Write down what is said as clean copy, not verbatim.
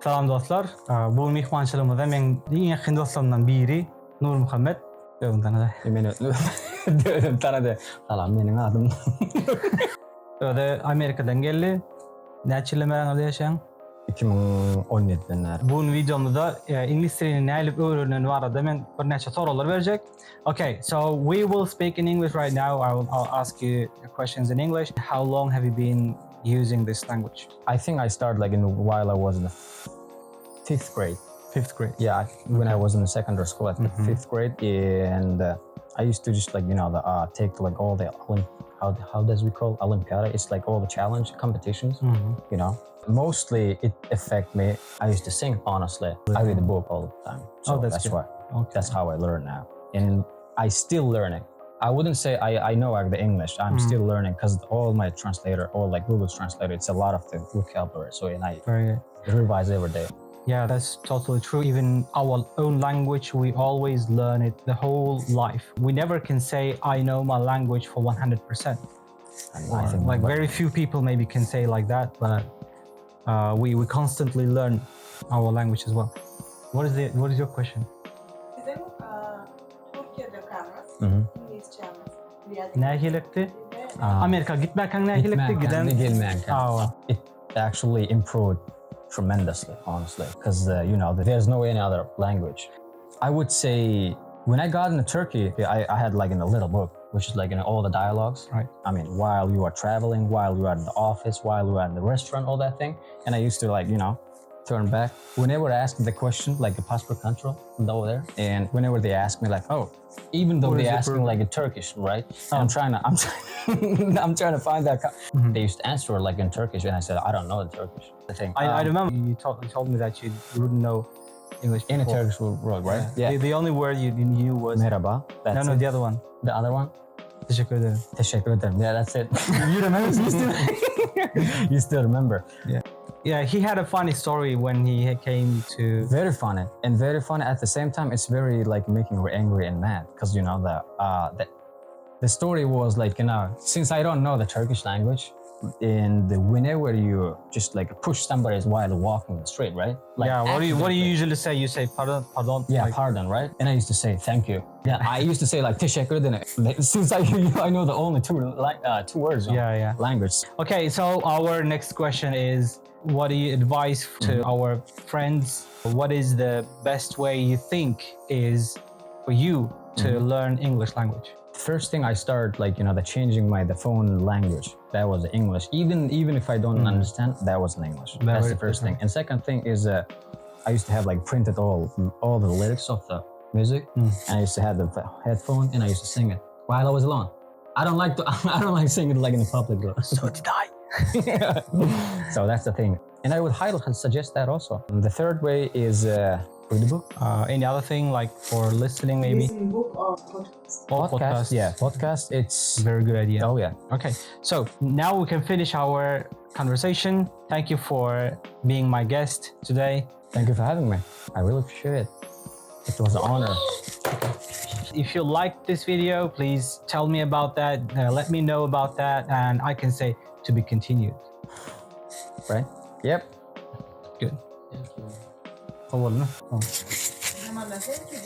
Salam dostlar. Bu mehmançılığımızda men eng yakın dostlarımdan biri Nur Muhammed. Öwün tanıdy. Meni ödüm tanıdı. Salam, mening adım. Öde Amerikadan geldi. Näçe ýyl Amerikada ýaşaýan? 2017'den beri. Bu videomda İngiliz dilini näçe öwrenen barada men bir näçe soralar berjek. Okay, so we will speak in English right now. I'll ask you questions in English. How long have you been using this language? I think I started like while I was in the fifth grade. Fifth grade. Yeah, when I was in the secondary school at the fifth grade, and I used to just like take like all the how does we call Olympiada? It's like all the challenge competitions. You know, mostly it affect me. I used to sing honestly. I read the book all the time. So that's why. Okay. That's how I learn now, and I still learning. I wouldn't say I know like the English. I'm still learning because all my translator, all like Google's translator, it's a lot of the vocabulary. So and I Very good. revise every day. Yeah, that's totally true. Even our own language, we always learn it the whole life. We never can say, I know my language for 100%. And Or, I think like very few people maybe can say like that, but we constantly learn our language as well. What is your question? Bizim Türkiye'de kalmaz, İngilizce kalmaz. Nähilikti? Amerika gitmekten nähilikti? Gitmekten. Oh. It actually improved tremendously, honestly, because there's no any other language. I would say when I got into Turkey, I had like in a little book, which is like in all the dialogues. Right. I mean, while you are traveling, while you are in the office, while you are in the restaurant, all that thing. And I used to turn back whenever I asked the question, like a passport control over there, and whenever they ask me like, oh, even though they ask me like in Turkish, right? And I'm trying to find that. They used to answer like in Turkish, and I said I don't know the Turkish. The thing. I remember you told me that you wouldn't know English In a before. Turkish word, right? Yeah. The only word you knew was... Merhaba. That's No, it. the other one. The other one? Teşekkür ederim. Teşekkür ederim. Yeah, that's it. You remember? You still remember? Yeah, he had a funny story when he came to... Very funny, and very funny at the same time. It's very like making me angry and mad because the story was like since I don't know the Turkish language, and whenever you just like push somebody while walking the street, right? Like, Yeah, what do you accidentally. usually say? You say pardon? Yeah, like, pardon, right? And I used to say thank you. Yeah, I used to say like teşekkür ederim. Since I know the only two words. Yeah. Language. Okay, so our next question is, what do you advise to our friends? What is the best way you think is for you to learn English language? First thing I started the changing the phone language. That was English. Even if I don't understand, that was in English. That's the first thing. And second thing is I used to have like printed all the lyrics of the music, and I used to have the headphone and I used to sing it while I was alone. I don't like singing like in the public. So did I. So that's the thing. And I would highly suggest that also. And the third way is read the book. Any other thing like for listening maybe? Listen book or podcast. Or Podcast. Yeah, podcast. It's Very good idea. Oh yeah. Okay, so now we can finish our conversation. Thank you for being my guest today. Thank you for having me. I really appreciate it. It was an honor. If you liked this video, please tell me about that. Let me know about that, and I can say to be continued. Right? Yep. Good. Thank you. Olur mu? Tamam. Hemen de thank you